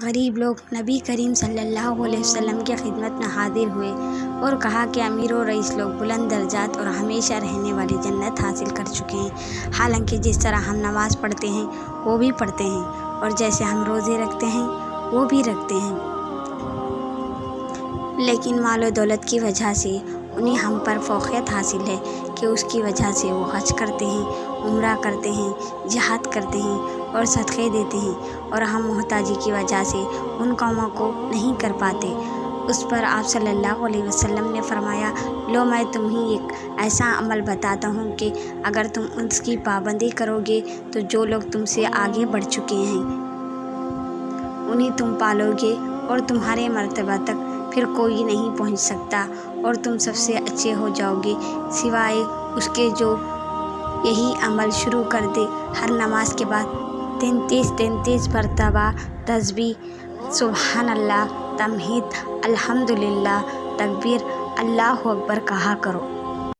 غریب لوگ نبی کریم صلی اللہ علیہ وسلم کی خدمت میں حاضر ہوئے اور کہا کہ امیر و رئیس لوگ بلند درجات اور ہمیشہ رہنے والی جنت حاصل کر چکے ہیں، حالانکہ جس طرح ہم نماز پڑھتے ہیں وہ بھی پڑھتے ہیں، اور جیسے ہم روزے رکھتے ہیں وہ بھی رکھتے ہیں، لیکن مال و دولت کی وجہ سے انہیں ہم پر فوقیت حاصل ہے کہ اس کی وجہ سے وہ حج کرتے ہیں، عمرہ کرتے ہیں، جہاد کرتے ہیں اور صدقے دیتے ہیں، اور ہم محتاجی کی وجہ سے ان کاموں کو نہیں کر پاتے۔ اس پر آپ صلی اللہ علیہ وسلم نے فرمایا، لو میں تمہیں ایک ایسا عمل بتاتا ہوں کہ اگر تم اس کی پابندی کرو گے تو جو لوگ تم سے آگے بڑھ چکے ہیں انہیں تم پالو گے اور تمہارے مرتبہ تک پھر کوئی نہیں پہنچ سکتا، اور تم سب سے اچھے ہو جاؤ گے سوائے اس کے جو یہی عمل شروع کر دے ہر نماز کے بعد 33 مرتبہ تسبیح، سبحان اللہ، تحمید، الحمدللہ، تکبیر، اللہ اکبر کہا کرو۔